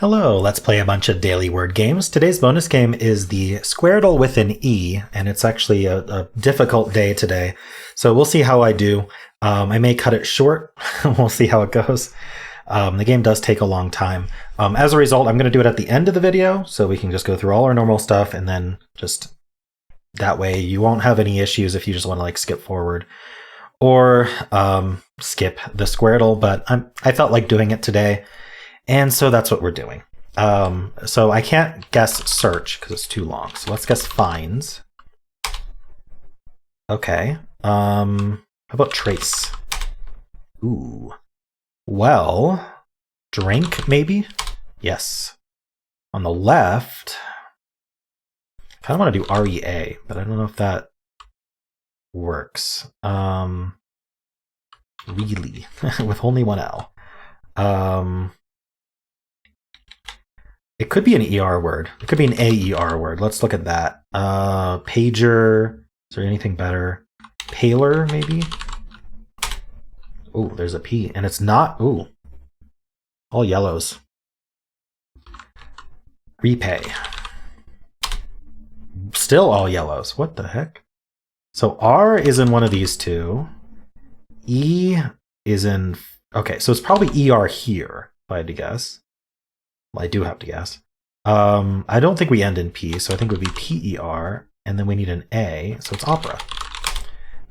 Hello, let's play a bunch of daily word games. Today's bonus game is the Squaredle with an E, and it's actually a difficult day today. So we'll see how I do. I may cut it short. We'll see how it goes. The game does take a long time. As a result, I'm going to do it at the end of the video, so we can just go through all our normal stuff, and then just that way you won't have any issues if you just want to like skip forward or skip the Squaredle, but I felt like doing it today. And so that's what we're doing. So I can't guess search because it's too long. So let's guess finds. Okay. How about trace? Ooh. Well, drink maybe? Yes. On the left, I kind of want to do REA, but I don't know if that works. Really, with only one L. It could be an ER word. It could be an AER word. Let's look at that. Pager. Is there anything better? Paler, maybe? Oh, there's a P. And it's not... Ooh. All yellows. Repay. Still all yellows. What the heck? So R is in one of these two. E is in... Okay, so it's probably ER here, if I had to guess. Well, I do have to guess. I don't think we end in P, so I think it would be PER, and then we need an A, so it's opera.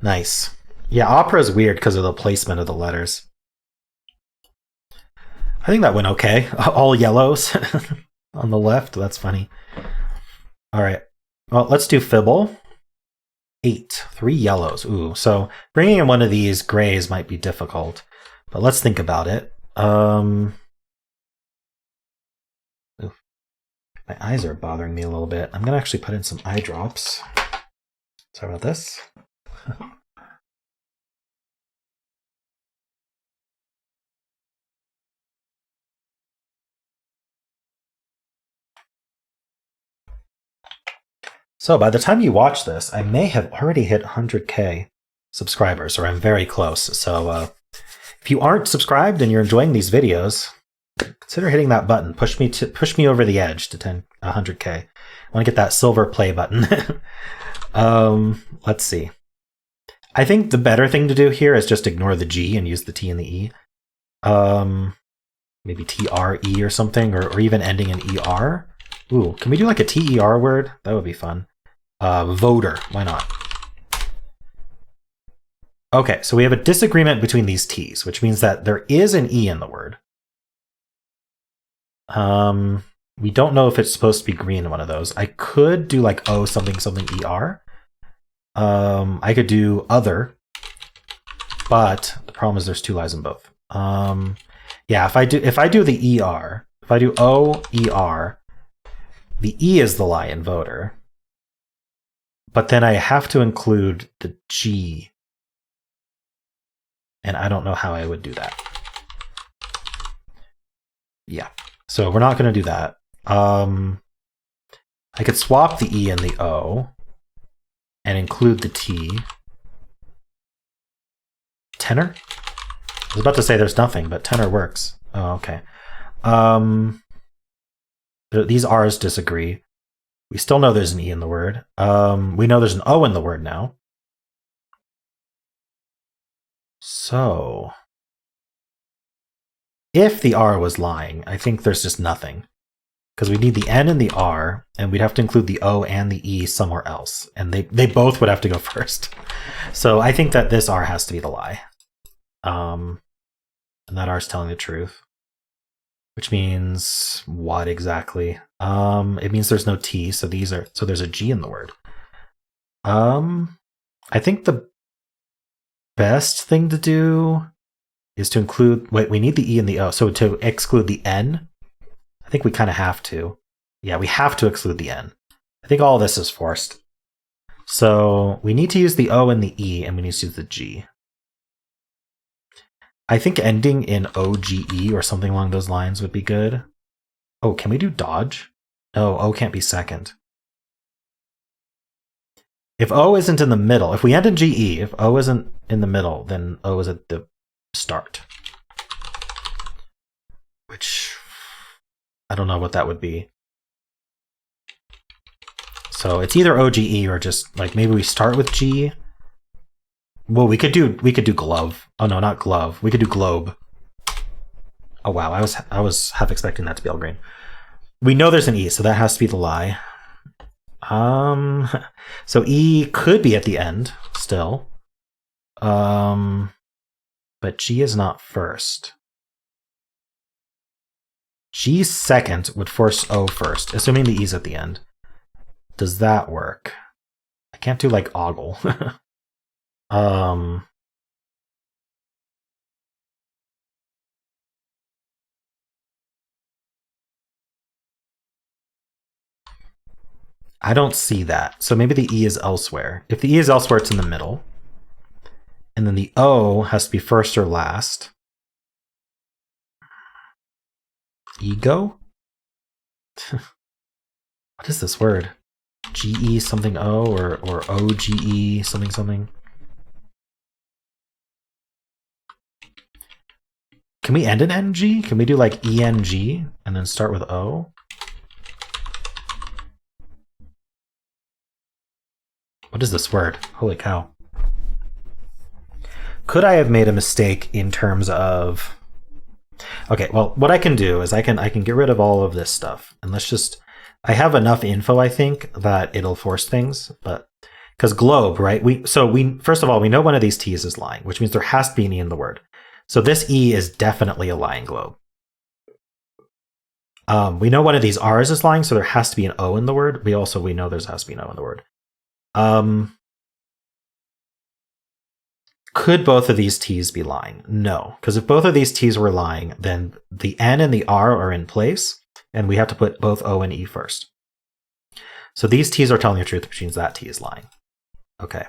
Nice. Yeah, opera is weird because of the placement of the letters. I think that went okay. All yellows on the left. That's funny. All right. Well, let's do Fibble. 8. 3 yellows. Ooh, so bringing in one of these grays might be difficult, but let's think about it. My eyes are bothering me a little bit. I'm going to actually put in some eye drops. Sorry about this. So by the time you watch this, I may have already hit 100K subscribers, or I'm very close. So if you aren't subscribed and you're enjoying these videos, consider hitting that button. Push me over the edge to 100K. I want to get that silver play button. Let's see. I think the better thing to do here is just ignore the G and use the T and the E. Maybe TRE or something, or even ending in ER. Ooh, can we do like a TER word? That would be fun. Voter, why not? Okay, so we have a disagreement between these T's, which means that there is an E in the word. We don't know if it's supposed to be green in one of those. I could do like O something something ER. I could do other, but the problem is there's 2 lies in both. Yeah, if I do the ER, if I do O ER, the E is the lie in voter. But then I have to include the G. And I don't know how I would do that. Yeah. So we're not going to do that. I could swap the E and the O and include the T. Tenor? I was about to say there's nothing, but tenor works. Oh, okay. These R's disagree. We still know there's an E in the word. We know there's an O in the word now. So if the R was lying, I think there's just nothing. Because we need the N and the R, and we'd have to include the O and the E somewhere else. And they both would have to go first. So I think that this R has to be the lie. And that R is telling the truth. Which means what exactly? It means there's no T, so there's a G in the word. I think the best thing to do is to include, wait, we need the E and the O. So to exclude the N, I think we kind of have to. Yeah, we have to exclude the N. I think all this is forced. So we need to use the O and the E, and we need to use the G. I think ending in OGE or something along those lines would be good. Oh, can we do dodge? No, O can't be second. If O isn't in the middle, if we end in GE, if O isn't in the middle, then O is at the start. Which I don't know what that would be. So it's either OGE or just like maybe we start with G. Well, we could do glove. Oh no, not glove. We could do globe. Oh wow, I was half expecting that to be all green. We know there's an E, so that has to be the lie. So E could be at the end still. But G is not first. G second would force O first, assuming the E's at the end. Does that work? I can't do like ogle. I don't see that. So maybe the E is elsewhere. If the E is elsewhere, it's in the middle. And then the O has to be first or last. Ego? What is this word? GE something O or OGE something something? Can we end in NG? Can we do like ENG and then start with O? What is this word? Holy cow. Could I have made a mistake in terms of... Okay, well, what I can do is I can get rid of all of this stuff. And let's just... I have enough info, I think, that it'll force things. But because globe, right? We first of all, we know one of these T's is lying, which means there has to be an E in the word. So this E is definitely a lying globe. We know one of these R's is lying, so there has to be an O in the word. We know there has to be an O in the word. Could both of these T's be lying? No, because if both of these T's were lying, then the N and the R are in place, and we have to put both O and E first. So these T's are telling the truth, which means that T is lying. Okay.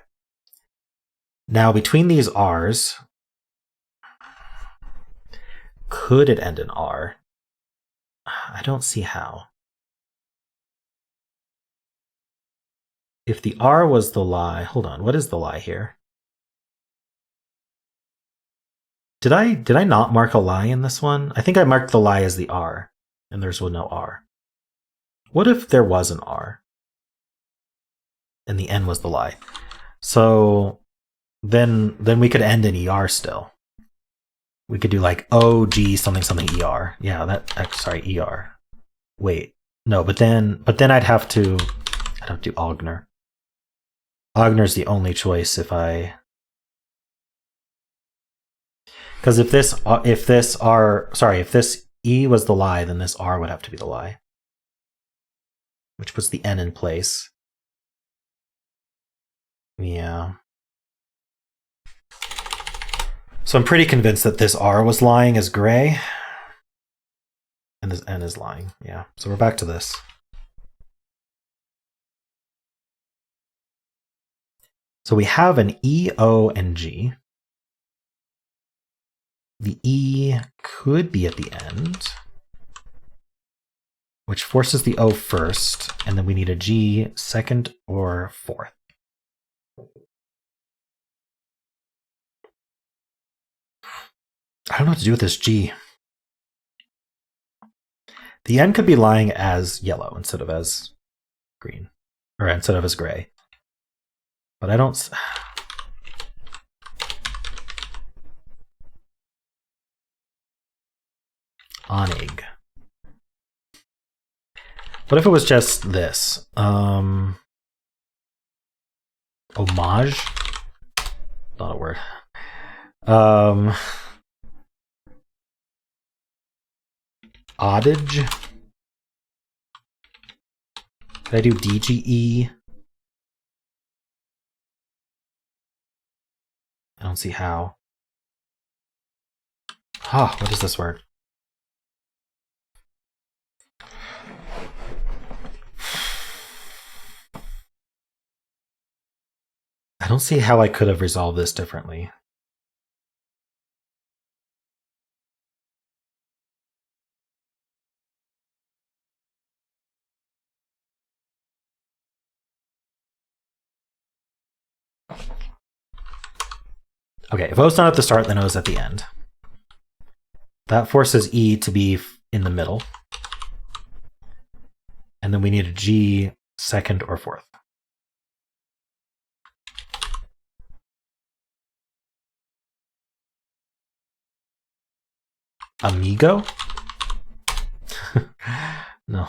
Now, between these R's, could it end in R? I don't see how. If the R was the lie, hold on, what is the lie here? Did I not mark a lie in this one? I think I marked the lie as the R, and there's no R. What if there was an R? And the N was the lie. So then we could end in ER still. We could do like OG something something ER. Yeah, sorry, ER. Wait. No, but then I'd have to do Ogner. Ogner's the only choice if I... Because if this E was the lie, then this R would have to be the lie. Which puts the N in place. Yeah. So I'm pretty convinced that this R was lying as gray. And this N is lying. Yeah. So we're back to this. So we have an E, O, and G. The E could be at the end, which forces the O first, and then we need a G second or fourth. I don't know what to do with this G. The N could be lying as yellow instead of as green, or instead of as gray. But I don't... Onig. What if it was just this? Homage? Not a word. Odage? Could I do DGE? I don't see how. Ah, what is this word? I don't see how I could have resolved this differently. Okay, if O's not at the start, then O's at the end. That forces E to be in the middle. And then we need a G second or fourth. Amigo? No.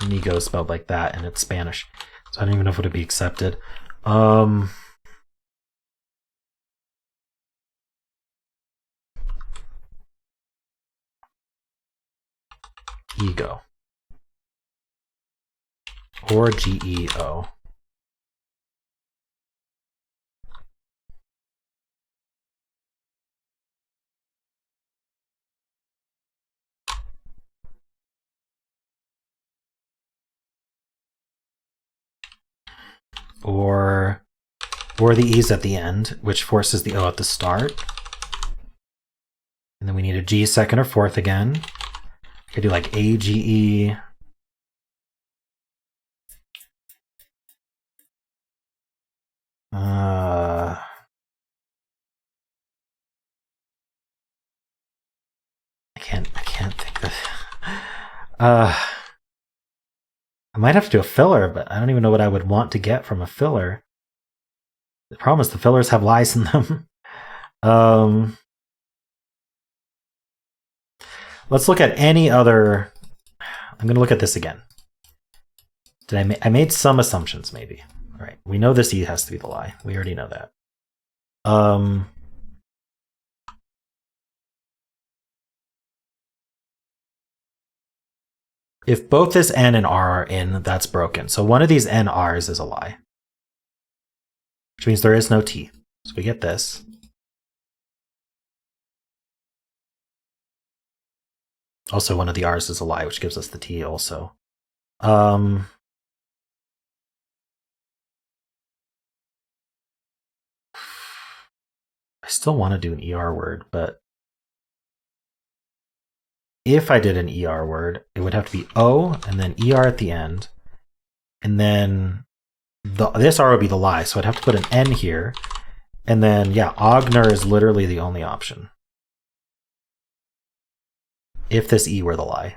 Amigo is spelled like that, and it's Spanish, so I don't even know if it would be accepted. Ego. Or GEO. Or the E's at the end, which forces the O at the start. And then we need a G second or fourth again. We could do like AGE. I can't think of. I might have to do a filler, but I don't even know what I would want to get from a filler. The problem is the fillers have lies in them. Let's look at any other. I'm going to look at this again. I made some assumptions, maybe. All right, we know this E has to be the lie. We already know that. If both this N and R are in, that's broken. So one of these N R's is a lie, which means there is no T. So we get this. Also, one of the R's is a lie, which gives us the T also. I still want to do an ER word, but if I did an ER word, it would have to be O and then ER at the end. And then this R would be the lie, so I'd have to put an N here. And then, yeah, Ogner is literally the only option. If this E were the lie.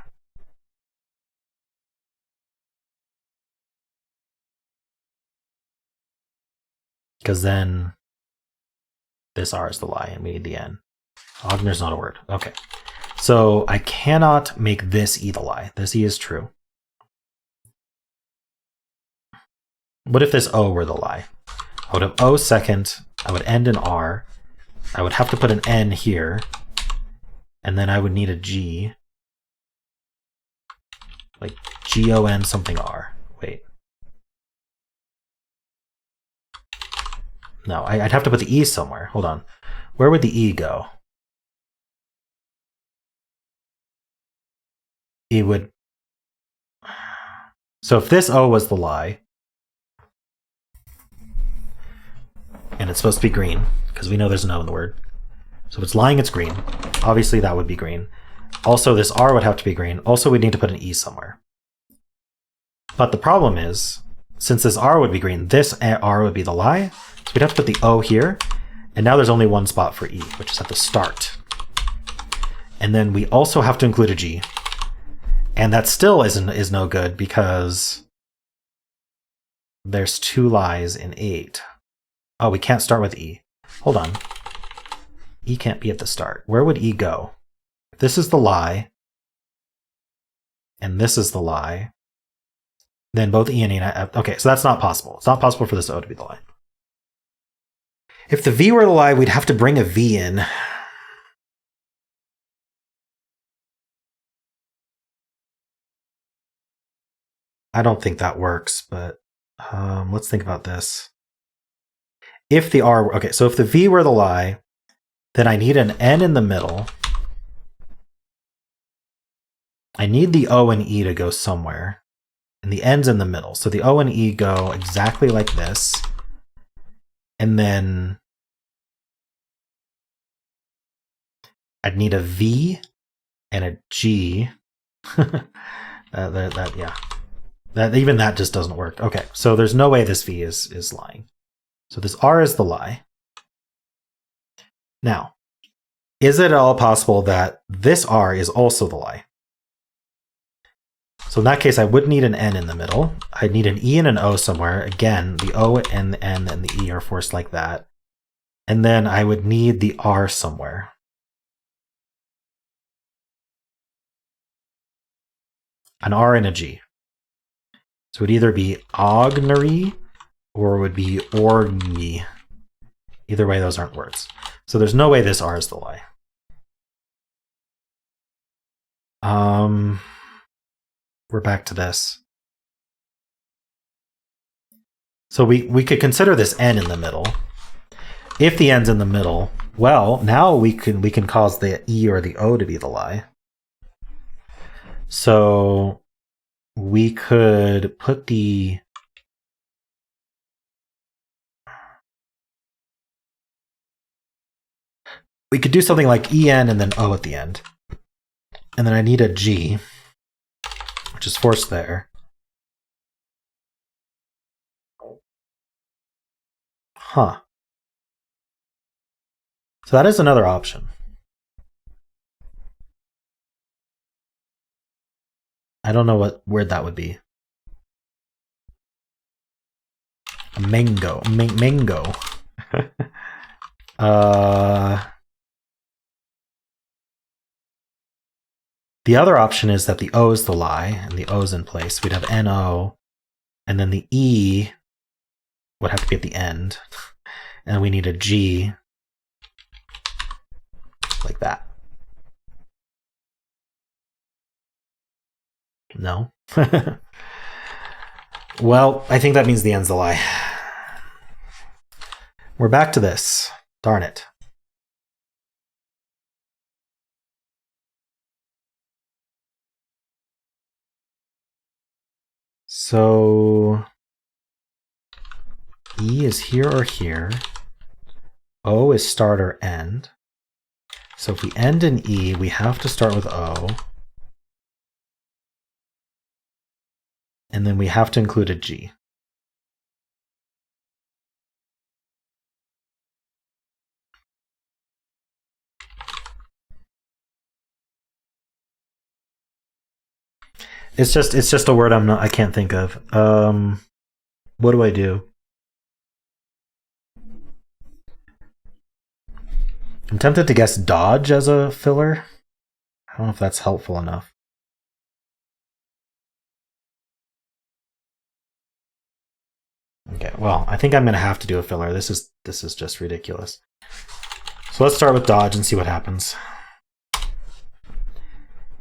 Because then this R is the lie and we need the N. Ogner's not a word. Okay. So I cannot make this E the lie. This E is true. What if this O were the lie? I would have O second. I would end in R. I would have to put an N here. And then I would need a G. Like GON something R. Wait. No, I'd have to put the E somewhere. Hold on. Where would the E go? It would. So if this O was the lie, and it's supposed to be green, because we know there's an O in the word. So if it's lying, it's green. Obviously, that would be green. Also, this R would have to be green. Also, we'd need to put an E somewhere. But the problem is, since this R would be green, this R would be the lie. So we'd have to put the O here. And now there's only one spot for E, which is at the start. And then we also have to include a G. And that still is no good because there's 2 lies in 8. Oh, we can't start with E. Hold on. E can't be at the start. Where would E go? If this is the lie, and this is the lie, then both E and E... Okay, so that's not possible. It's not possible for this O to be the lie. If the V were the lie, we'd have to bring a V in. I don't think that works, but let's think about this. If the R... Okay, so if the V were the lie, then I need an N in the middle. I need the O and E to go somewhere. And the N's in the middle. So the O and E go exactly like this. And then I'd need a V and a G. Yeah. Even that just doesn't work. Okay, so there's no way this V is lying. So this R is the lie. Now, is it at all possible that this R is also the lie? So in that case, I would need an N in the middle. I'd need an E and an O somewhere. Again, the O and the N and the E are forced like that. And then I would need the R somewhere. An R and a G. So it would either be ognary or it would be orgy. Either way, those aren't words. So there's no way this R is the lie. We're back to this. So we could consider this N in the middle. If the N's in the middle, well, now we can cause the E or the O to be the lie. So we could put the we could do something like EN and then O at the end. And then I need a G, which is forced there. Huh. So that is another option. I don't know what word that would be. A mango. Mango. The other option is that the O is the lie, and the O is in place. We'd have NO, and then the E would have to be at the end. And we need a G, like that. No? Well, I think that means the N's the lie. We're back to this. Darn it. So E is here or here. O is start or end. So if we end in E, we have to start with O. And then we have to include a G. It's just a word I can't think of. What do I do? I'm tempted to guess dodge as a filler. I don't know if that's helpful enough. Okay, well, I think I'm gonna have to do a filler. This is just ridiculous. So let's start with dodge and see what happens.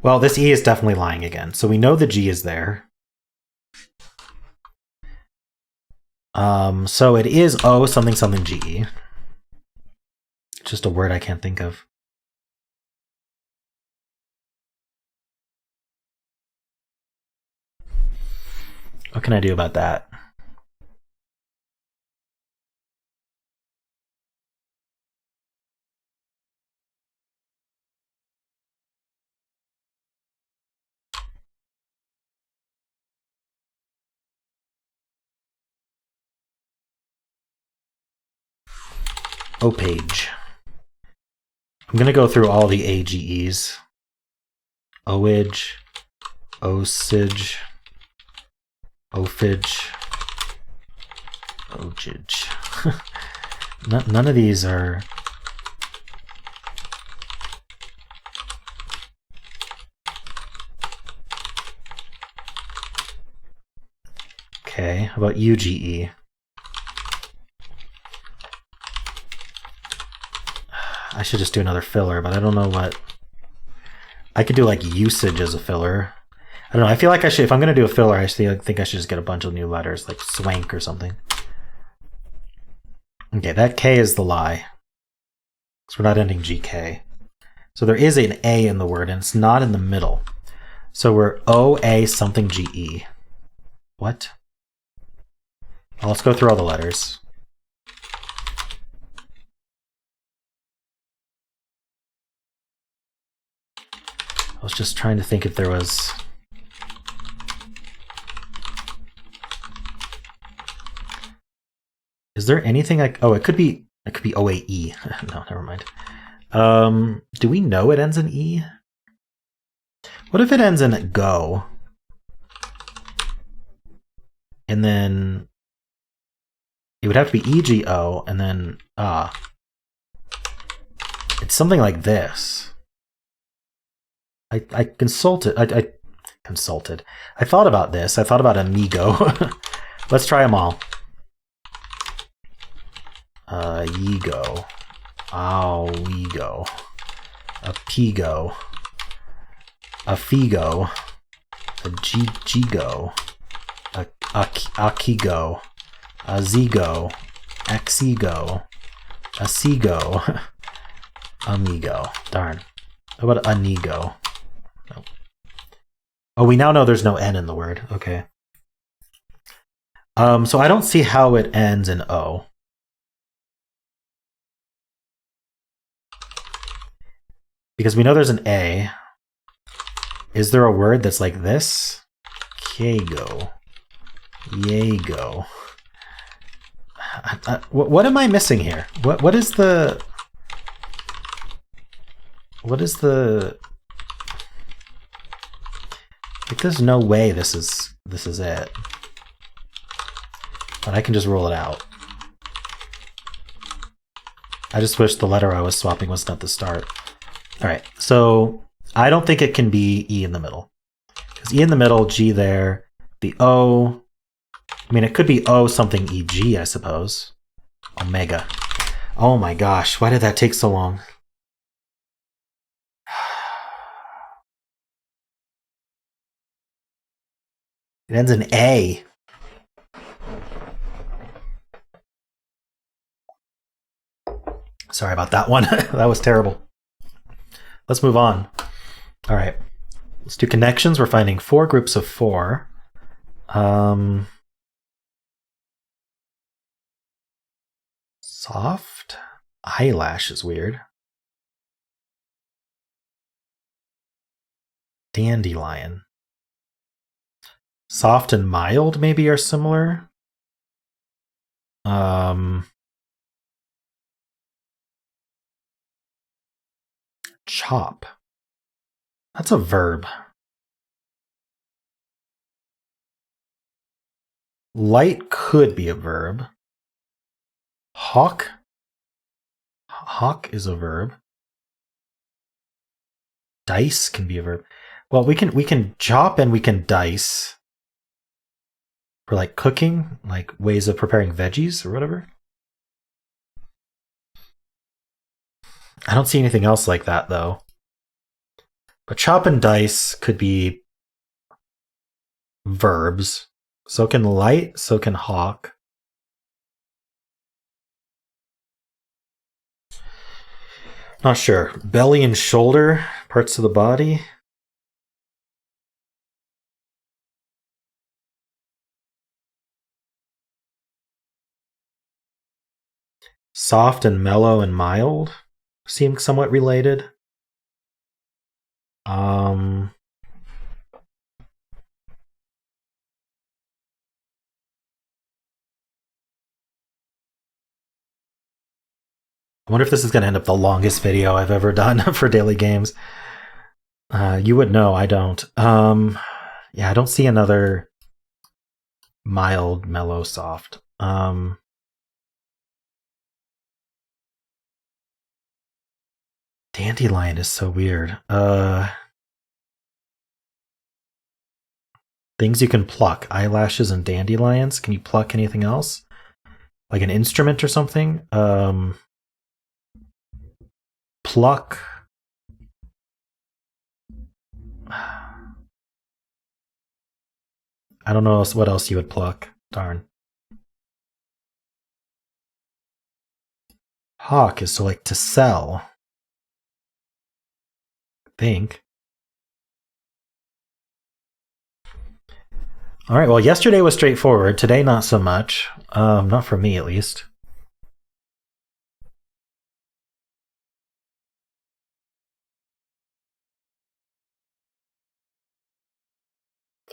Well, this E is definitely lying again. So we know the G is there. So it is O something something GE. Just a word I can't think of. What can I do about that? O page. I'm going to go through all the AGEs. Oage, Osage, Ophage, Ojage. None of these are... Okay, how about UGE? I should just do another filler, but I don't know what... I could do like usage as a filler. I don't know, I feel like I should, if I'm going to do a filler, I think I should just get a bunch of new letters, like swank or something. Okay, that K is the lie. Because we're not ending GK. So there is an A in the word, and it's not in the middle. So we're OA something GE. What? Well, let's go through all the letters. I was just trying to think if there was... Is there anything like? Oh, it could be OAE. No, never mind. Do we know it ends in E? What if it ends in go? And then it would have to be EGO and then it's something like this. I consulted. I consulted. I thought about this. I thought about amigo. Let's try them all. Ego. Owigo. Apigo. Afigo. Gigo. Akigo. Azigo. Axigo. Asigo. Amigo. Darn. How about anigo? No. Oh, we now know there's no N in the word. Okay. So I don't see how it ends in O. Because we know there's an A. Is there a word that's like this? Kego. Yego. What am I missing here? What is the... What is the... Like, there's no way this is it. But I can just rule it out. I just wish the letter I was swapping wasn't at the start. Alright, so I don't think it can be E in the middle. Because E in the middle, G there, the O... I mean, it could be O something EG, I suppose. Omega. Oh my gosh, why did that take so long? It ends in A. Sorry about that one. That was terrible. Let's move on. All right. Let's do connections. We're finding 4 groups of 4. Soft? Eyelash is weird. Dandelion. Soft and mild maybe are similar. Chop. That's a verb. Light could be a verb. Hawk. Hawk is a verb. Dice can be a verb. Well, we can chop and we can dice. For like cooking, like ways of preparing veggies or whatever. I don't see anything else like that though. But chop and dice could be verbs. So can light, so can hawk. Not sure. Belly and shoulder, parts of the body. Soft and mellow and mild seem somewhat related. I wonder if this is going to end up the longest video I've ever done for daily games. You would know, I don't. Yeah, I don't see another mild, mellow, soft. Dandelion is so weird. Things you can pluck. Eyelashes and dandelions. Can you pluck anything else? Like an instrument or something? Pluck. I don't know what else you would pluck. Darn. Hawk is so like to sell. I think. All right, well, yesterday was straightforward. Today, not so much. Not for me, at least.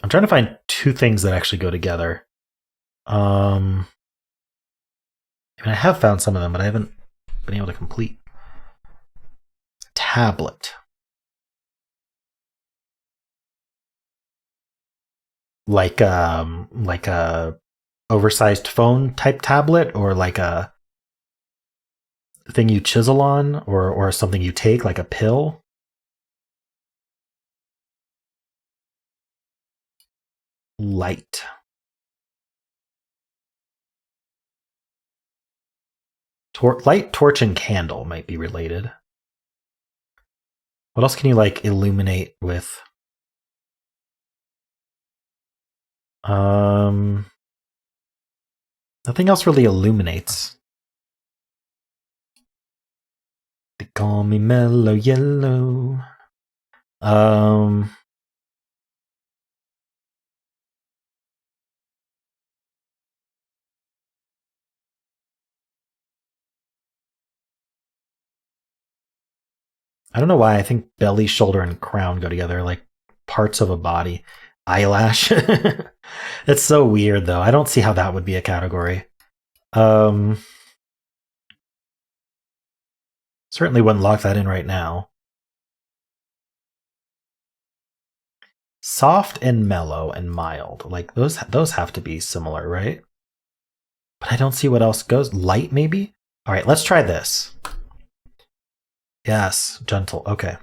I'm trying to find 2 things that actually go together. And I have found some of them, but I haven't been able to complete. Tablet. Like a oversized phone type tablet, or like a thing you chisel on, or something you take, like a pill. Light. Light, torch, and candle might be related. What else can you like illuminate with? Nothing else really illuminates. They call me Mellow Yellow. I don't know why I think belly, shoulder, and crown go together, like parts of a body. Eyelash. It's so weird, though. I don't see how that would be a category. Certainly wouldn't lock that in right now. Soft and mellow and mild. Like those have to be similar, right? But I don't see what else goes. Light, maybe? All right, let's try this. Yes, gentle. Okay.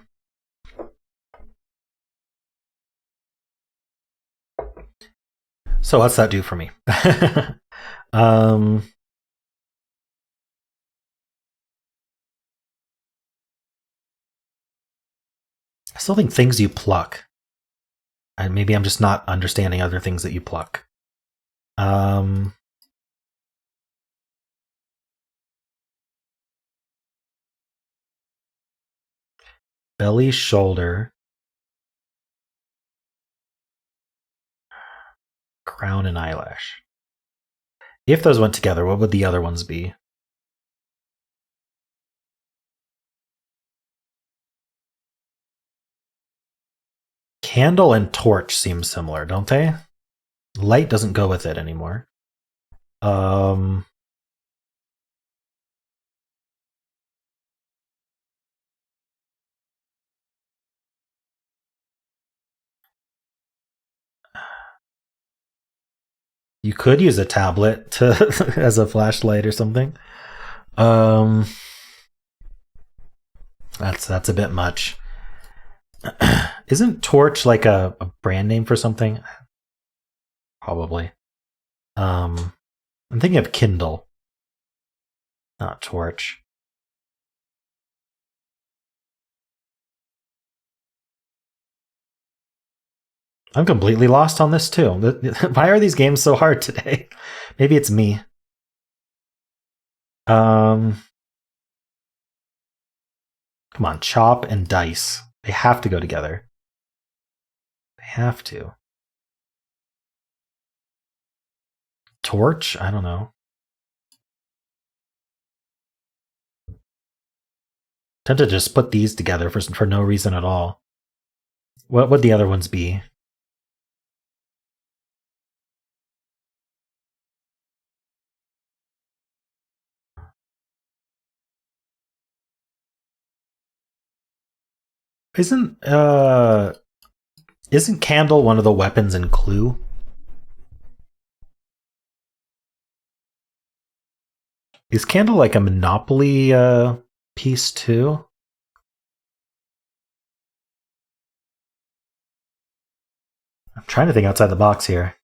So what's that do for me? I still think things you pluck. And maybe I'm just not understanding other things that you pluck. Belly, shoulder, crown, and eyelash. If those went together, what would the other ones be? Candle and torch seem similar, don't they? Light doesn't go with it anymore. You could use a tablet to as a flashlight or something. That's a bit much. Isn't torch like a brand name for something? Probably. I'm thinking of Kindle, not torch. I'm completely lost on this too. Why are these games so hard today? Maybe it's me. Come on, chop and dice. They have to go together. They have to. Torch? I don't know. Tempted to just put these together for no reason at all. What would the other ones be? Isn't candle one of the weapons in Clue? Is candle like a Monopoly piece too? I'm trying to think outside the box here.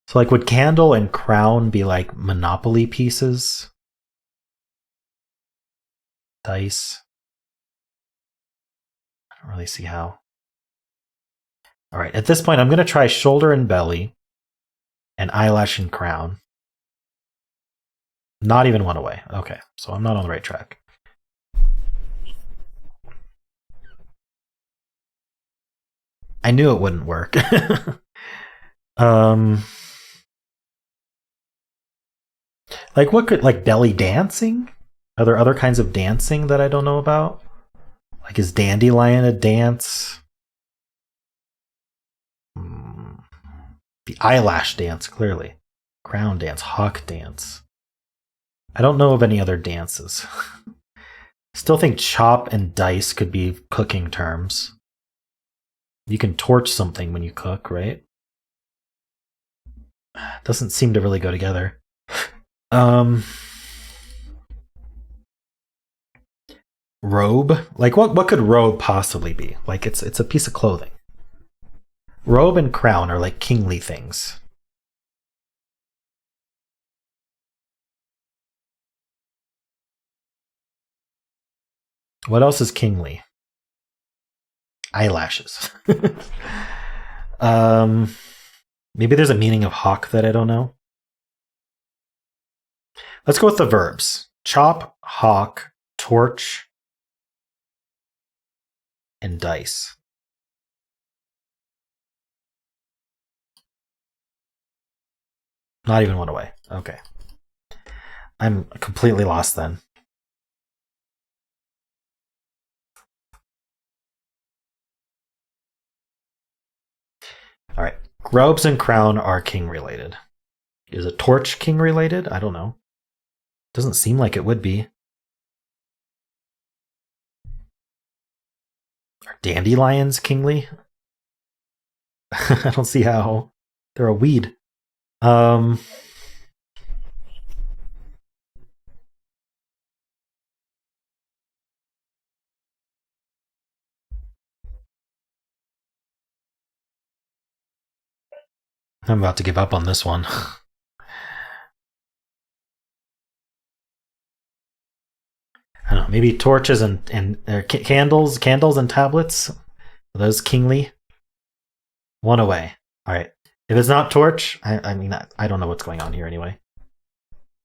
So like would candle and crown be like Monopoly pieces? Dice. I don't really see how. All right, at this point, I'm going to try shoulder and belly and eyelash and crown. Not even one away. Okay, so I'm not on the right track. I knew it wouldn't work. Like what could, like belly dancing? Are there other kinds of dancing that I don't know about? Like is dandelion a dance? The eyelash dance, clearly. Crown dance, hawk dance. I don't know of any other dances. Still think chop and dice could be cooking terms. You can torch something when you cook, right? Doesn't seem to really go together. Robe? Like what could robe possibly be? Like it's a piece of clothing. Robe and crown are like kingly things. What else is kingly? Eyelashes. Maybe there's a meaning of hawk that I don't know. Let's go with the verbs. Chop, hawk, torch, and dice. Not even one away. Okay. I'm completely lost then. All right. Robes and crown are king related. Is a torch king related? I don't know. Doesn't seem like it would be. Are dandelions kingly? I don't see how. They're a weed. I'm about to give up on this one. I don't know, maybe torches and candles and tablets. Are those kingly? One away. All right. If it's not torch, I mean, I don't know what's going on here anyway.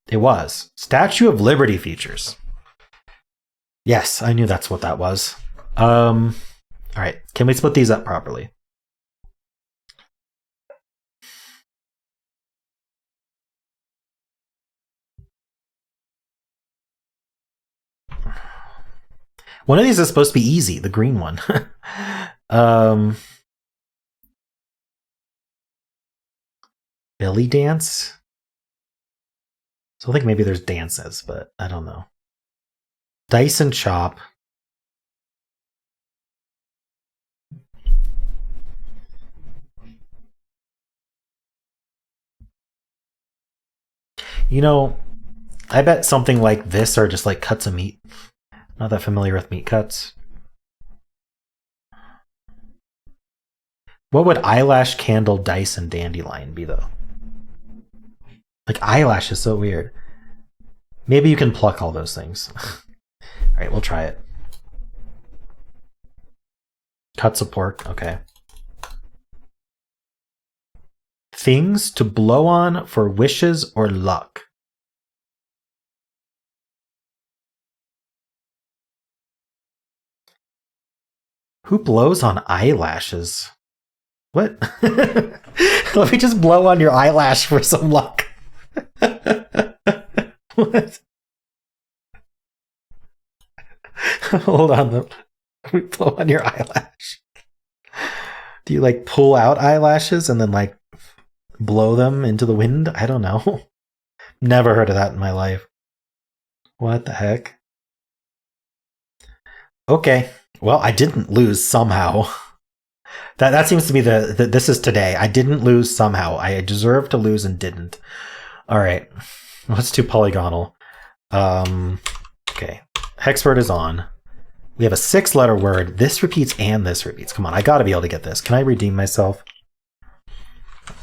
It was. Statue of Liberty features. Yes, I knew that's what that was. All right. Can we split these up properly? One of these is supposed to be easy, the green one. Belly dance? So I think maybe there's dances, but I don't know. Dice and chop. You know, I bet something like this are just like cuts of meat. Not that familiar with meat cuts. What would eyelash, candle, dice, and dandelion be, though? Like, eyelash is so weird. Maybe you can pluck all those things. All right, we'll try it. Cuts of pork, okay. Things to blow on for wishes or luck. Who blows on eyelashes? What? Let me just blow on your eyelash for some luck. What? Hold on, though. Let me blow on your eyelash. Do you like pull out eyelashes and then like blow them into the wind? I don't know. Never heard of that in my life. What the heck? Okay. Well, I didn't lose somehow. That seems to be the this is today. I didn't lose somehow. I deserved to lose and didn't. All right. Let's do polygonal. Okay. Hexword is on. We have a 6-letter word. This repeats and this repeats. Come on, I gotta be able to get this. Can I redeem myself?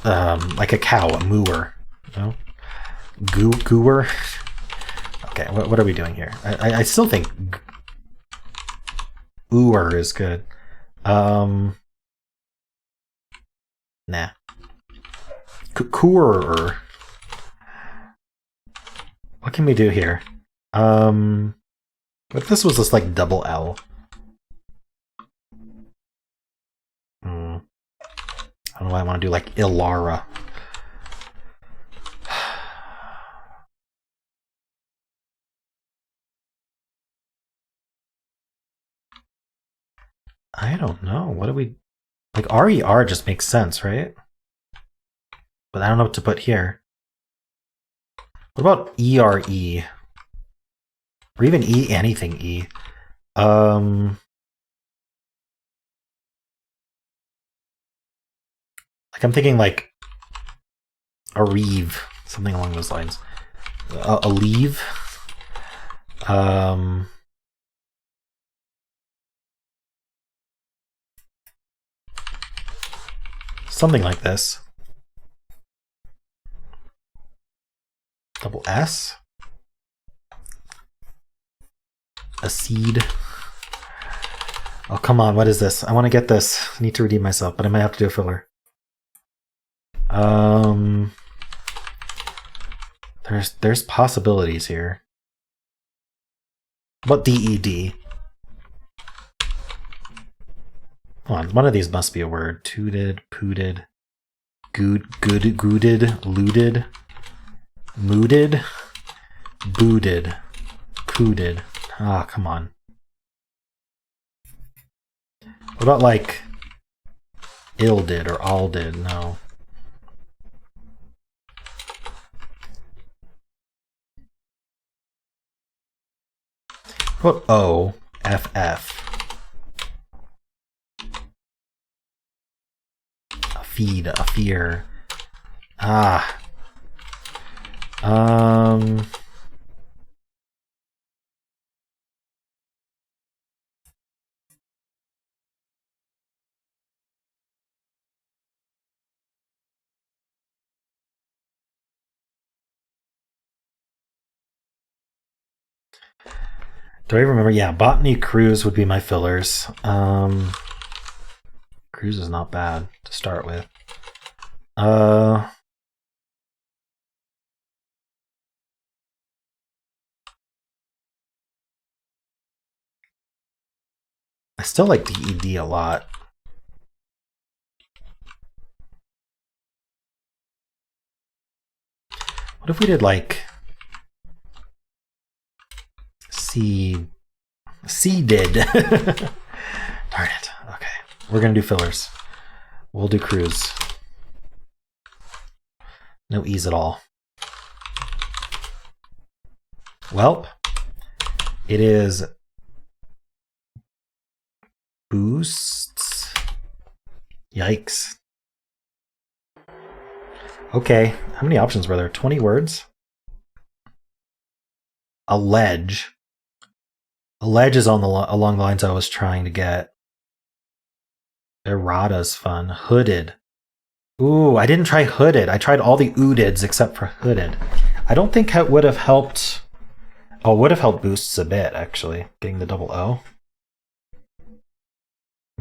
Like a cow, a mooer. No? Gooer? Okay, what are we doing here? I still think ooer is good. Nah. Coorer. What can we do here? What if this was just like double L? I don't know why I want to do like Ilara. I don't know. What do we... Like, RER just makes sense, right? But I don't know what to put here. What about ERE? Or even E, anything E. Like I'm thinking like a reeve, something along those lines. A leave. Something like this. Double S. A seed. Oh, come on, what is this? I want to get this. I need to redeem myself, but I might have to do a filler. There's possibilities here. What DED? Hold on, one of these must be a word. Tooted, pooted, gooded, looted, mooted, booted, cooted. Ah, come on. What about like ill-did or all-did? No. What about OFF? A feed, a fear. Ah. Do I remember? Yeah, botany cruise would be my fillers. Cruise is not bad to start with. I still like DED a lot. What if we did like seeded? Darn it. Okay, we're gonna do fillers. We'll do cruise. No E's at all. Welp. It is boosts. Yikes. Okay, how many options were there? 20 words? A ledge. A ledge is on the along the lines I was trying to get. Errata's fun. Hooded. Ooh, I didn't try hooded. I tried all the oodids except for hooded. I don't think it would have helped. Oh, it would have helped boosts a bit, actually. Getting the double O.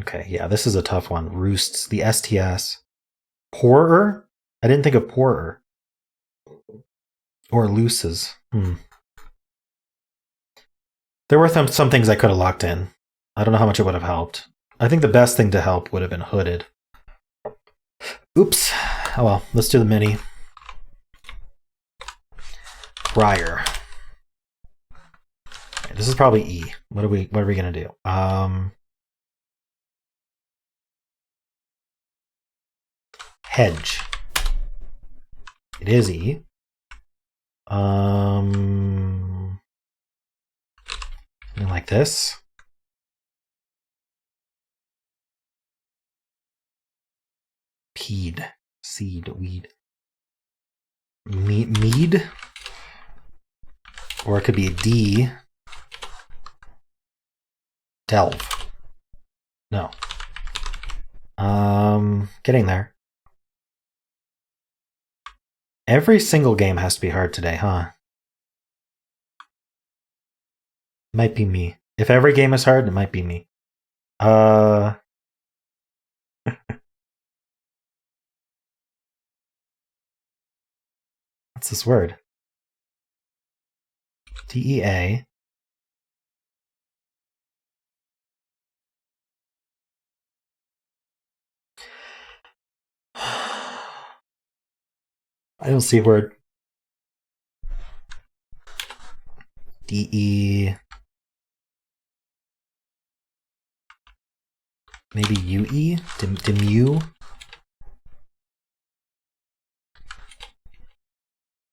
Okay, yeah, this is a tough one. Roosts, the STS. Poorer? I didn't think of poorer. Or looses. There were some things I could have locked in. I don't know how much it would have helped. I think the best thing to help would have been hooded. Oops. Oh well, let's do the mini. Briar. Okay, this is probably E. What are we gonna do? Hedge. It is E. Something like this. Peed. Seed. Weed. Mead. Or it could be a D. Delve. No. Getting there. Every single game has to be hard today, huh? Might be me. If every game is hard, it might be me. What's this word? DEA. I don't see a word. DE. Maybe UE? Demu?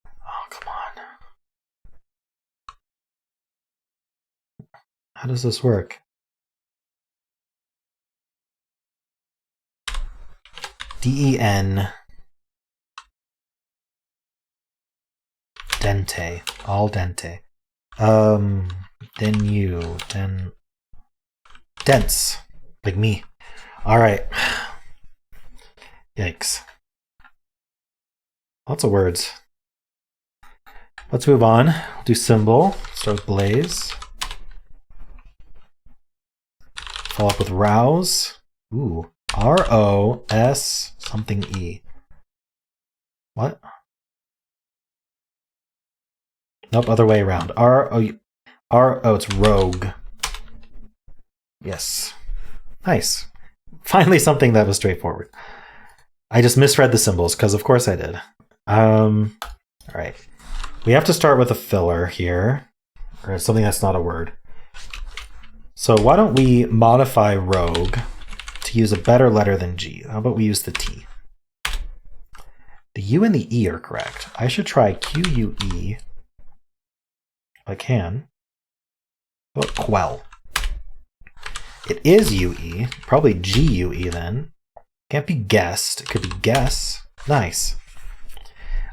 Oh, come on. How does this work? D-E-N. Dente. Al dente. Dense. Like me. Alright. Yikes. Lots of words. Let's move on. We'll do Symble. Start with Blaze. Follow up with Rouse. Ooh. R-O-S something E. What? Nope, other way around. R-O, it's Rogue. Yes. Nice. Finally something that was straightforward. I just misread the symbols, because of course I did. Alright. We have to start with a filler here, or something that's not a word. So why don't we modify Rogue to use a better letter than G? How about we use the T? The U and the E are correct. I should try Q-U-E if I can. How about quell? It is U-E, probably G-U-E then. Can't be guessed, it could be guess. Nice.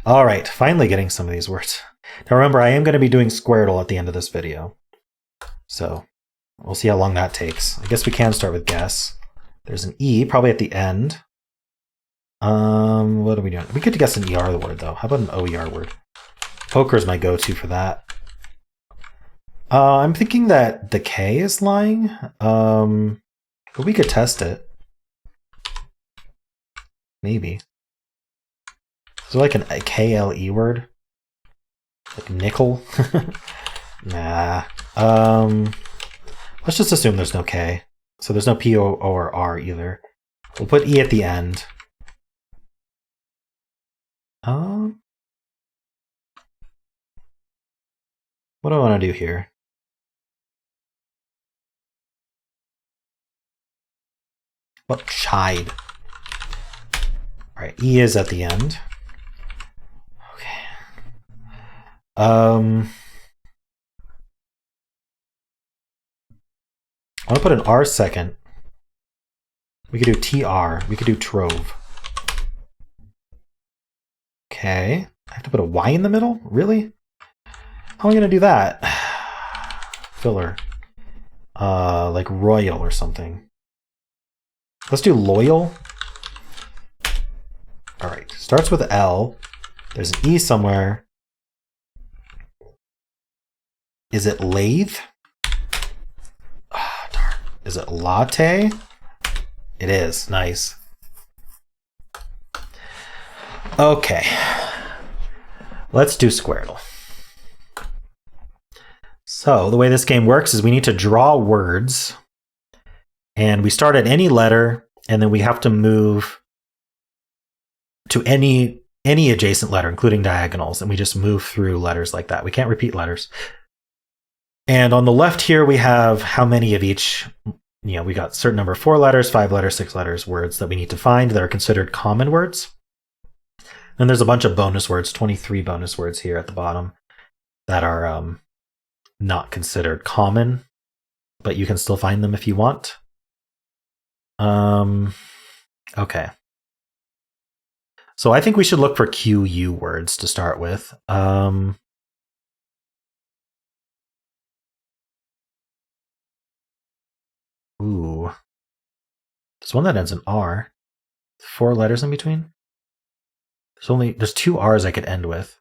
All right, finally getting some of these words. Now remember, I am going to be doing Squaredle at the end of this video. So we'll see how long that takes. I guess we can start with guess. There's an E, probably at the end. What are we doing? We could guess an ER word though. How about an OER word? Poker is my go-to for that. I'm thinking that the K is lying, but we could test it. Maybe. Is there like a KLE word? Like nickel? Nah. Let's just assume there's no K. So there's no P or R either. We'll put E at the end. What do I want to do here? Well, chide. Alright, E is at the end. Okay. I want to put an R second. We could do TR. We could do trove. Okay. I have to put a Y in the middle? Really? How am I going to do that? Filler. Like royal or something. Let's do loyal. All right. Starts with L. There's an E somewhere. Is it lathe? Ah, darn. Is it latte? It is. Nice. Okay. Let's do Squaredle. So the way this game works is we need to draw words, and we start at any letter, and then we have to move to any adjacent letter, including diagonals, and we just move through letters like that. We can't repeat letters. And on the left here, we have how many of each, we got a certain number of 4 letters, 5 letters, 6 letters, words that we need to find that are considered common words. And there's a bunch of bonus words, 23 bonus words here at the bottom that are not considered common, but you can still find them if you want. Okay. So I think we should look for QU words to start with. Ooh. There's one that ends in R. 4 letters in between. There's 2 R's I could end with.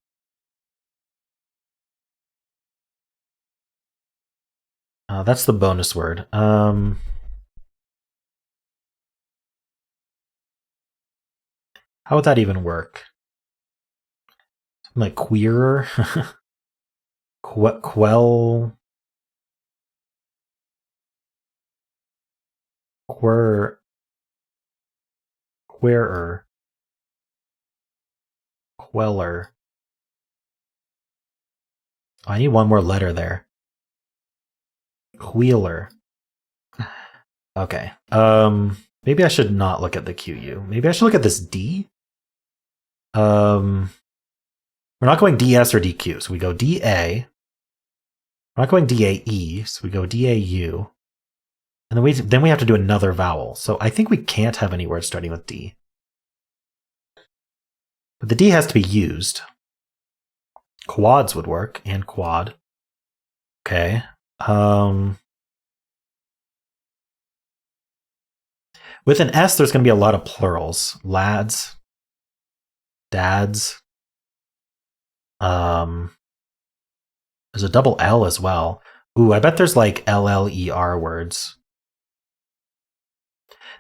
That's the bonus word. How would that even work? Something like queerer? Quell? Queerer? Queller? Oh, I need one more letter there. Wheeler. Okay. Maybe I should not look at the QU. Maybe I should look at this D. We're not going DS or DQ, so we go DA. We're not going DAE, so we go DAU. And then we have to do another vowel. So I think we can't have any words starting with D. But the D has to be used. Quads would work, and quad. Okay. With an S, there's going to be a lot of plurals. Lads. Dads. There's a double L as well. Ooh, I bet there's like LLER words.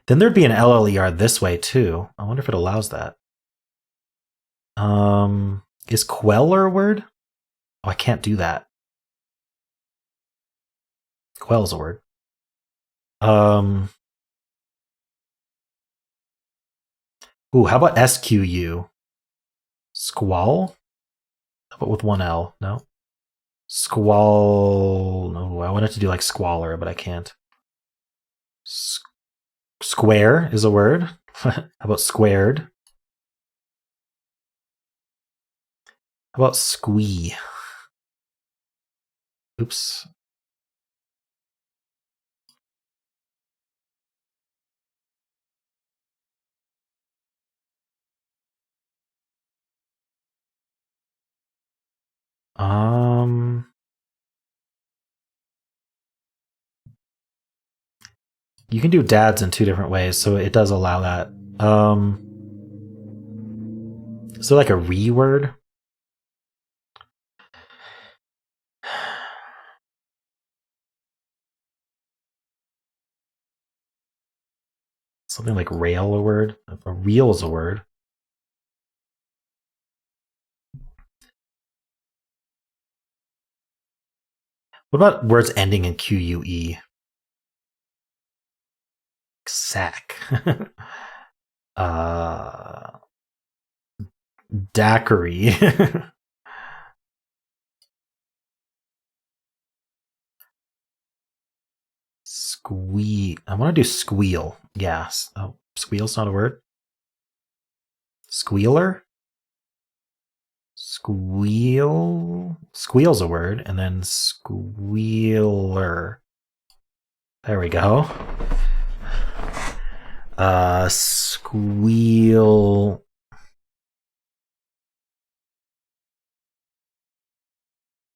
Then there'd be an LLER this way too. I wonder if it allows that. Is queller a word? Oh, I can't do that. Quell's a word. Ooh, how about SQU? Squall? How about with one L? No. Squall. No, I wanted to do like squalor, but I can't. Square is a word. How about squared? How about squee? Oops. You can do dads in two different ways, so it does allow that. So like a re word? Something like rail a word? A reel is a word. What about words ending in QUE? Sack. Daiquiri. I want to do squeal. Yes. Oh, squeal's not a word. Squealer? Squeal's a word, and then squealer. There we go. Squeal.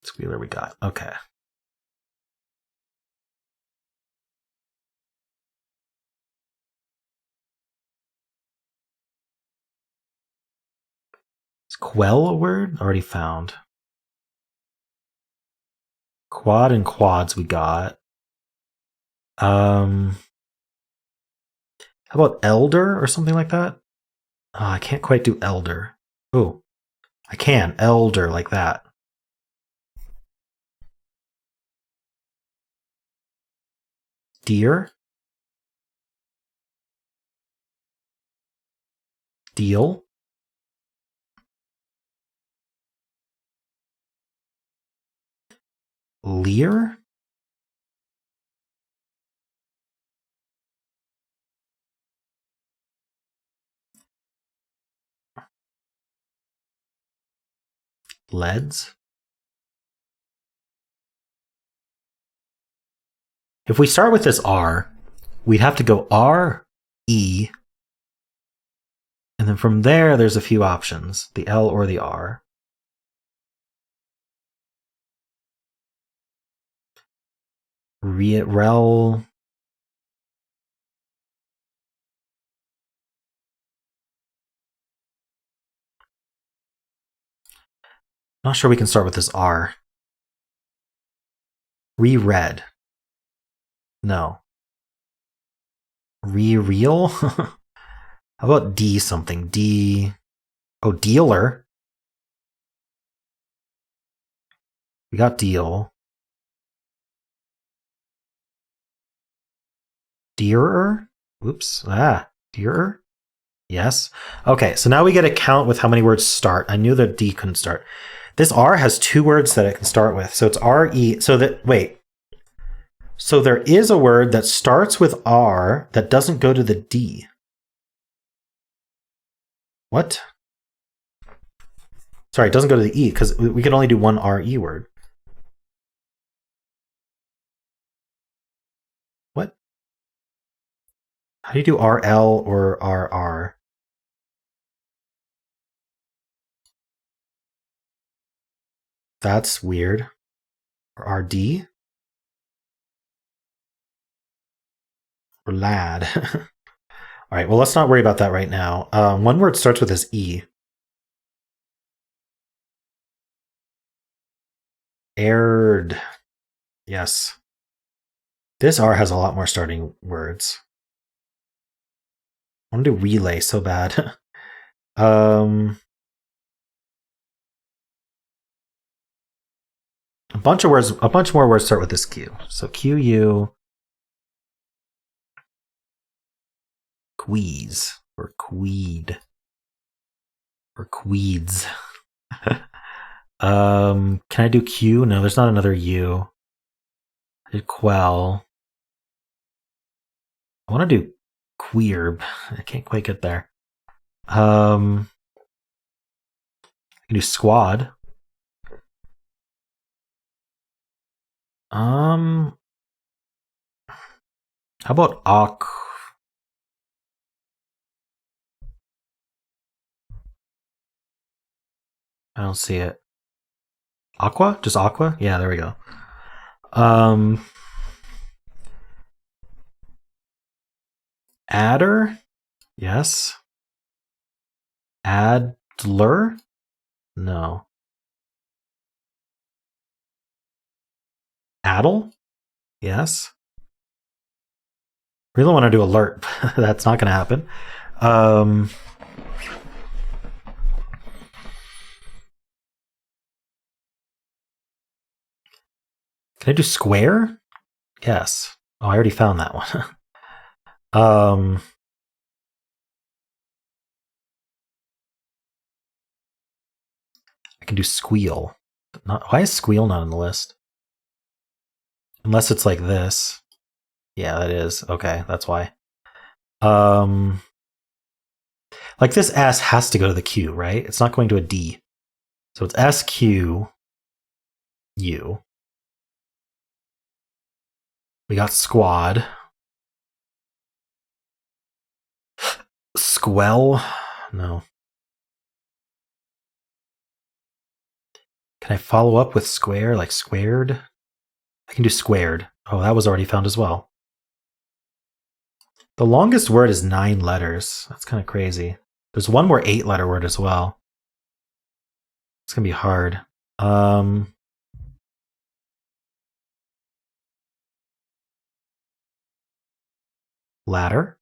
Squealer we got. Okay. Is quell a word? Already found. Quad and quads we got. How about elder or something like that? Oh, I can't quite do elder. Oh, I can. Elder like that. Deer. Deal. Lear. Leads. If we start with this R, we'd have to go R, E, and then from there, there's a few options, the L or the R. Rel. Not sure we can start with this R. Reread. No. Re-real? How about D something? D. Oh, dealer. We got deal. Dearer? Oops. Dearer? Yes. Okay, so now we get a count with how many words start. I knew that D couldn't start. This R has two words that it can start with. So it's R-E. So that, wait. So there is a word that starts with R that doesn't go to the D. What? Sorry, it doesn't go to the E because we can only do one RE word. How do you do RL or RR? That's weird. Or RD? Or lad? All right, well, let's not worry about that right now. One word starts with this E. Aired. Yes. This R has a lot more starting words. I want to do relay so bad. A bunch more words start with this Q. So QU, queeze, or queed, or queeds. Can I do Q? No, there's not another U. I did quell. I want to do queerb. I can't quite get there. I can do squad. How about awk? I don't see it. Aqua? Just aqua? Yeah, there we go. Adder? Yes. Adler? No. Addle? Yes. Really want to do alert. That's not going to happen. Can I do square? Yes. Oh, I already found that one. I can do squeal. Why is squeal not on the list? Unless it's like this. Yeah, that is. Okay, that's why. Like this S has to go to the Q, right? It's not going to a D. So it's SQ U. We got squad. Squell? No. Can I follow up with square, like squared? I can do squared. Oh, that was already found as well. The longest word is 9 letters. That's kind of crazy. There's one more 8-letter word as well. It's going to be hard. Ladder.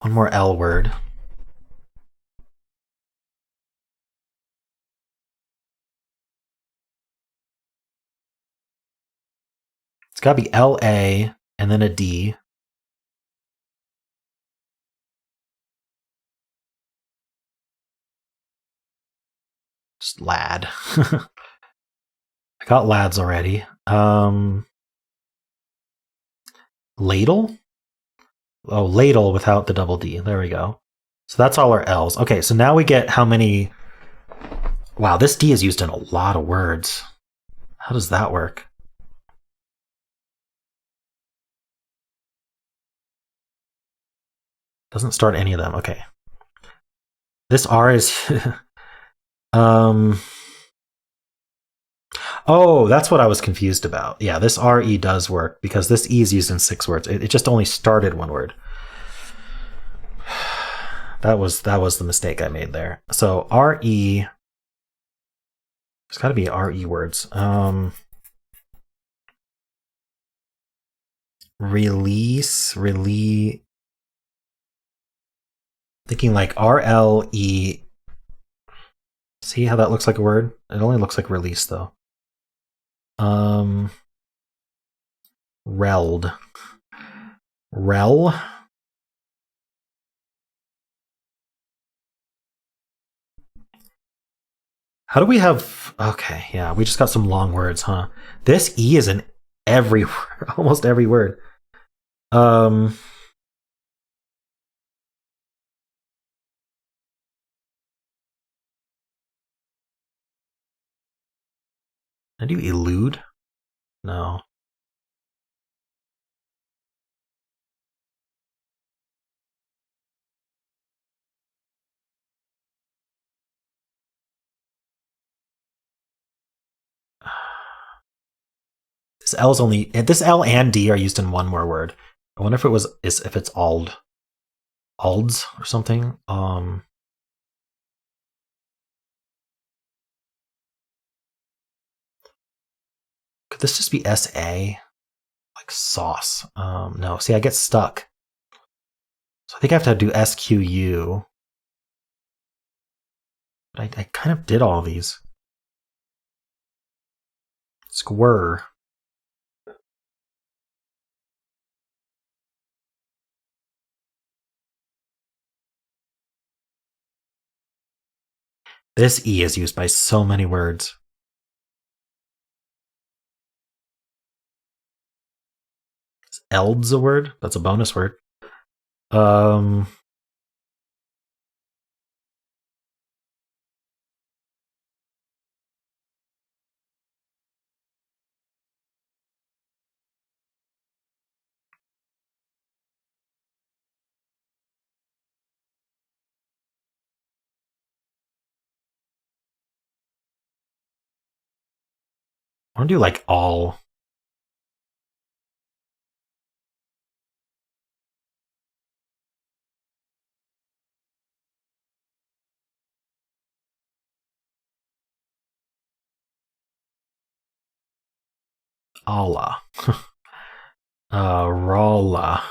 One more L word. It's got to be LA and then a D. Just lad. I got lads already. Ladle? Oh, ladle without the double D. There we go. So that's all our L's. Okay, so now we get how many... Wow, this D is used in a lot of words. How does that work? Doesn't start any of them. Okay. This R is... Oh, that's what I was confused about. Yeah, this RE does work because this E is used in 6 words. It just only started one word. That was the mistake I made there. So RE... There's got to be RE words. Release, thinking like RLE. See how that looks like a word? It only looks like release though. Reld. Rel. How do we have... Okay, yeah, we just got some long words, huh? This E is in every almost every word. I do elude? No. This L and D are used in one more word. I wonder if it's alds or something. Could this just be SA? Like sauce. No, see, I get stuck. So I think I have to do SQU. But I kind of did all of these. Squir. This E is used by so many words. Is eld's a word? That's a bonus word. I want to do like all. Allah. Ralla.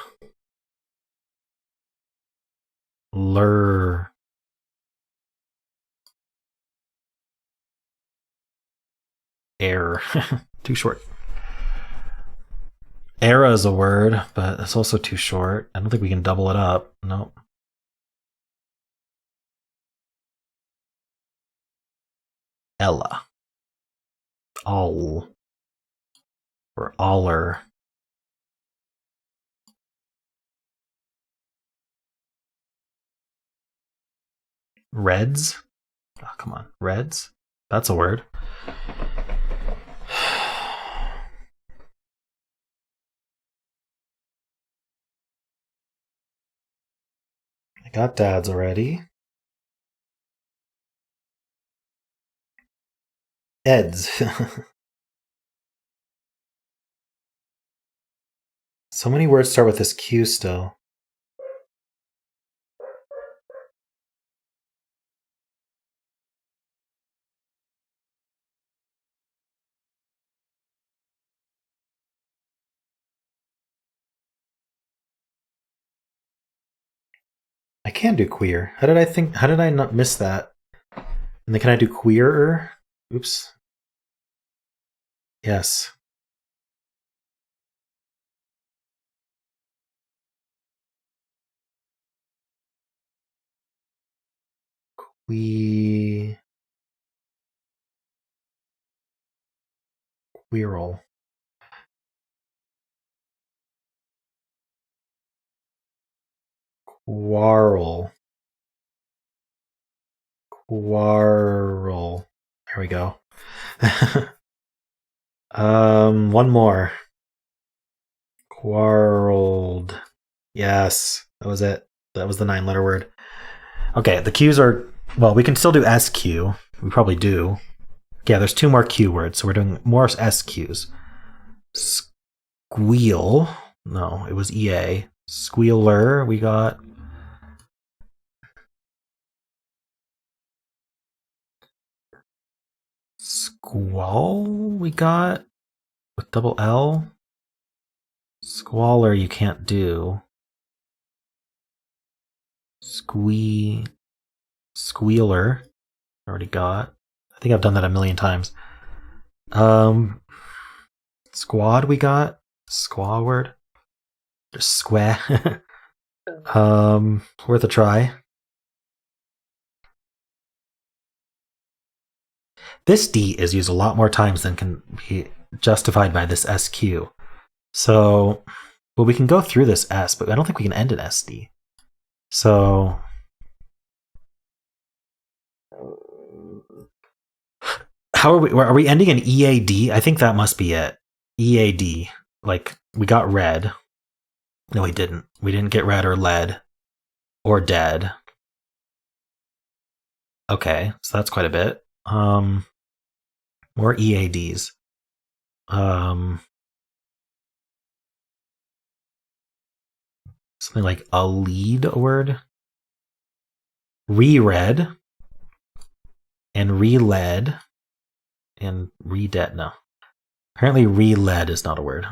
Lur. Air. Too short. Era is a word, but it's also too short. I don't think we can double it up. Nope. Ella. All. Or aller. Reds? Oh, come on. Reds? That's a word. I got dads already. Eds. So many words start with this Q still. I can do queer. How did I not miss that? And then can I do queerer? Oops. Yes. Queerle. Quarrel. Quarrel. There we go. One more. Quarreled. Yes, that was it. That was the 9-letter word. Okay, the Qs are, well, we can still do SQ. We probably do. Yeah, there's 2 more Q words, so we're doing more SQs. Squeal. No, it was EA. Squealer, we got. Squall, we got. With double L. Squalor, you can't do. Squealer, already got. I think I've done that a million times. Squad, we got. Squaw word. Just square. Worth a try. This D is used a lot more times than can be justified by this SQ. So, well, we can go through this S, but I don't think we can end in SD. So, how are we ending in EAD? I think that must be it. EAD. Like, we got red. No, we didn't. We didn't get red or lead or dead. Okay, so that's quite a bit. More EADs. Something like a lead a word. Reread and reled and redead. No. Apparently reled is not a word.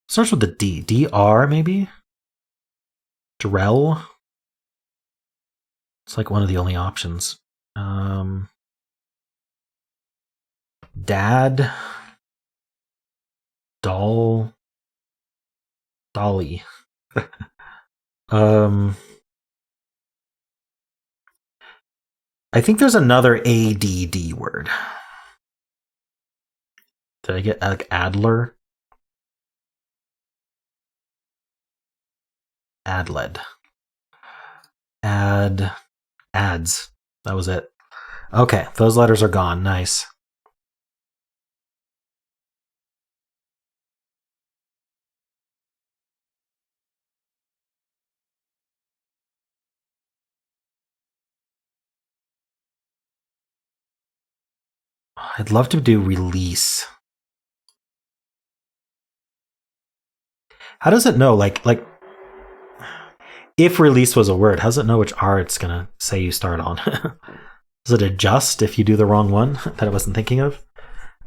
Starts with the D. DR maybe? Drell? It's like one of the only options. Dad? Doll? Dolly? I think there's another ADD word. Did I get like Adler? Adled. Ads. That was it. Okay, those letters are gone. Nice. I'd love to do release. How does it know? Like if release was a word, how does it know which R it's gonna say you start on? Does it adjust if you do the wrong one that I wasn't thinking of?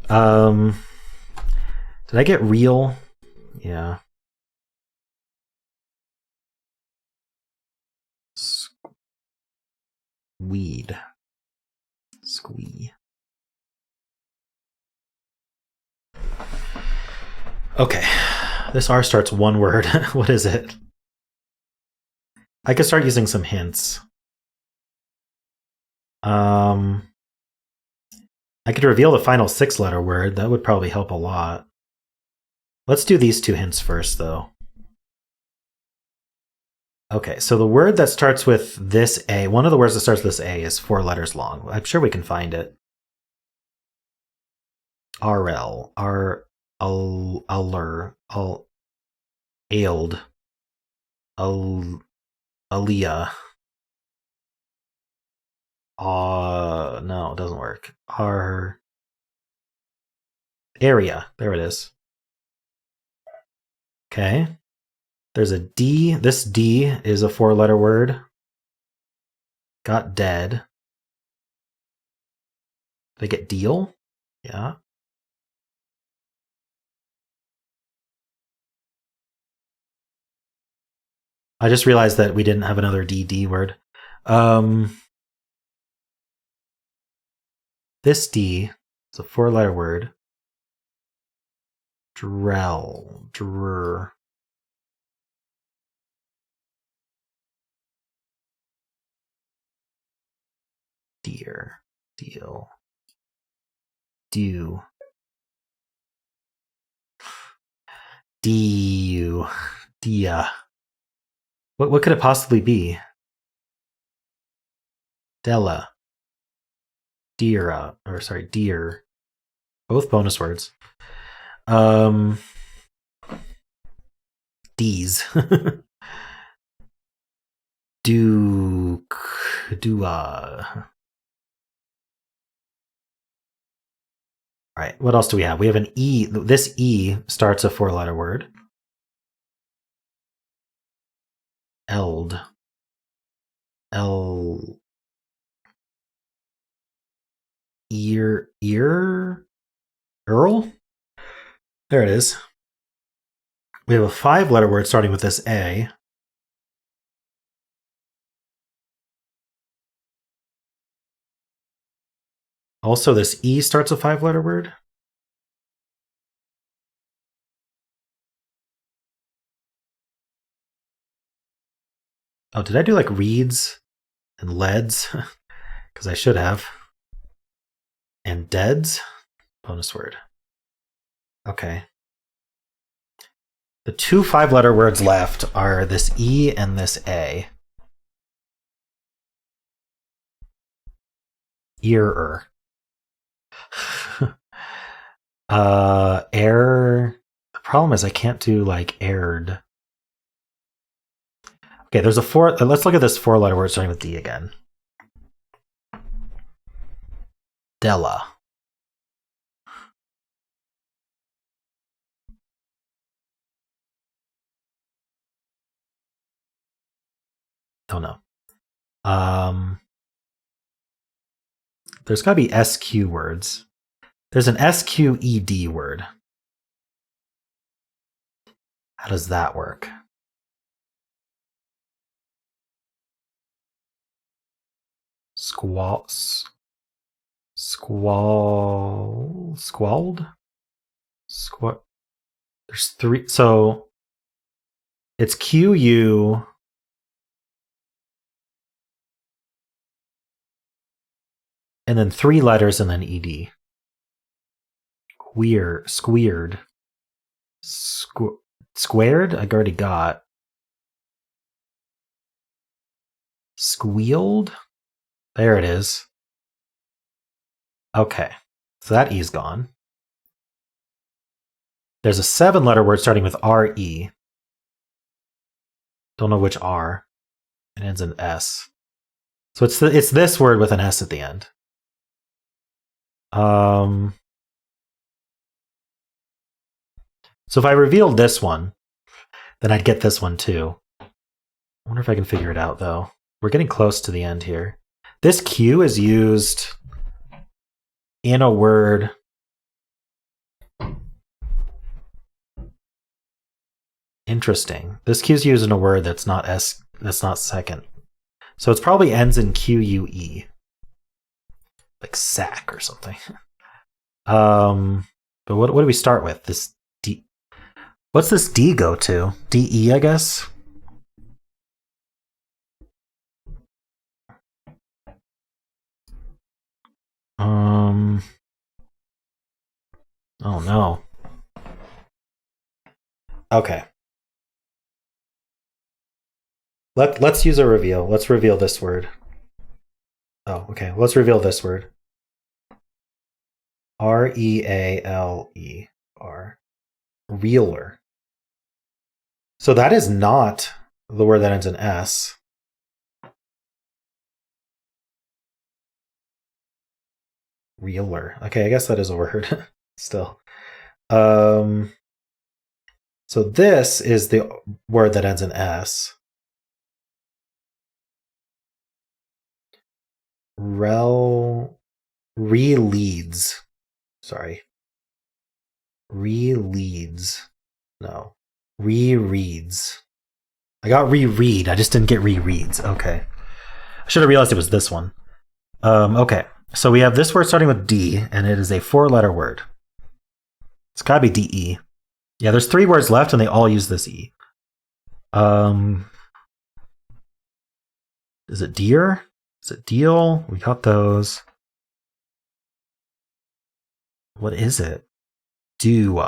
Did I get real? Yeah. Weed. Squee. Okay. This R starts one word. What is it? I could start using some hints. I could reveal the final 6-letter word. That would probably help a lot. Let's do these 2 hints first, though. Okay, so the word that starts with this A, one of the words that starts with this A is 4 letters long. I'm sure we can find it. RL, Aller, Ailed, Aaliyah. No, it doesn't work. Area. There it is. Okay. There's a D. This D is a 4-letter word. Got dead. Did I get deal? Yeah. I just realized that we didn't have another DD word. This D is a 4-letter word. Drell. Drer. Deer. Deal. Do. Du. Dia. What could it possibly be? Della. Deera. Or sorry, deer. Both bonus words. D's. Duke. Dua. All right, what else do we have? We have an E. This E starts a 4-letter word. Eld. Earl? There it is. We have a 5-letter word starting with this A. Also, this E starts a 5-letter word. Oh, did I do like reeds and leads? Because I should have. And deads? Bonus word. Okay. The 2 5-letter words left are this E and this A. Earer. Air. The problem is I can't do like aired. Okay, there's a four. Let's look at this 4-letter word starting with D again. Della. Don't know. There's got to be SQ words. There's an SQED word. How does that work? Squalled? There's 3. So it's QU. And then 3 letters and then ED. Squared. Squared? I already got. Squealed? There it is. Okay. So that E's gone. There's a 7-letter word starting with RE. Don't know which R. It ends in S. So it's this word with an S at the end. So if I revealed this one, then I'd get this one too. I wonder if I can figure it out though. We're getting close to the end here. This Q is used in a word. Interesting. This Q is used in a word that's not second. So it probably ends in QUE. Like sack or something. But what do we start with? This D. What's this D go to? DE, I guess? Oh no. Okay. Let's use a reveal. Let's reveal this word. Oh, okay. Let's reveal this word. R-E-A-L-E-R. Reeler. So that is not the word that ends in S. Reeler. Okay, I guess that is a word still. So this is the word that ends in S. Re-leads. Sorry. Re-leads. No. Rereads. I got reread. I just didn't get rereads. Okay. I should have realized it was this one. Okay. So we have this word starting with D, and it is a 4-letter word. It's gotta be DE. Yeah, there's 3 words left, and they all use this E. Is it deer? Is it deal? We got those. What is it? Dew.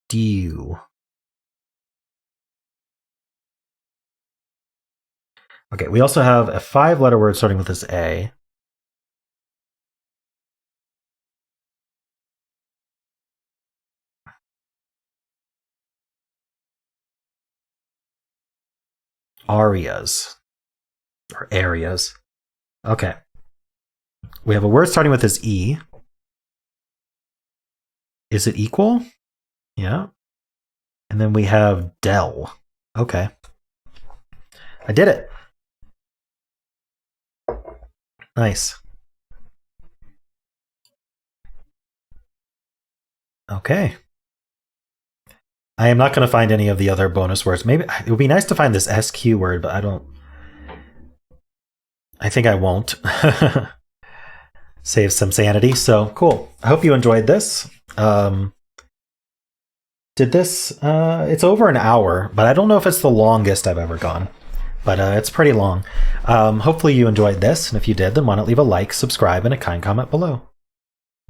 Dew. Okay, we also have a 5-letter word starting with this A. Arias. Or areas. Okay. We have a word starting with this E. Is it equal? Yeah. And then we have Dell. Okay. I did it. Nice. Okay. I am not going to find any of the other bonus words. Maybe it would be nice to find this SQ word, but I think I won't. Save some sanity. So cool. I hope you enjoyed this. It's over an hour, but I don't know if it's the longest I've ever gone. But it's pretty long. Hopefully you enjoyed this, and if you did, then why not leave a like, subscribe, and a kind comment below.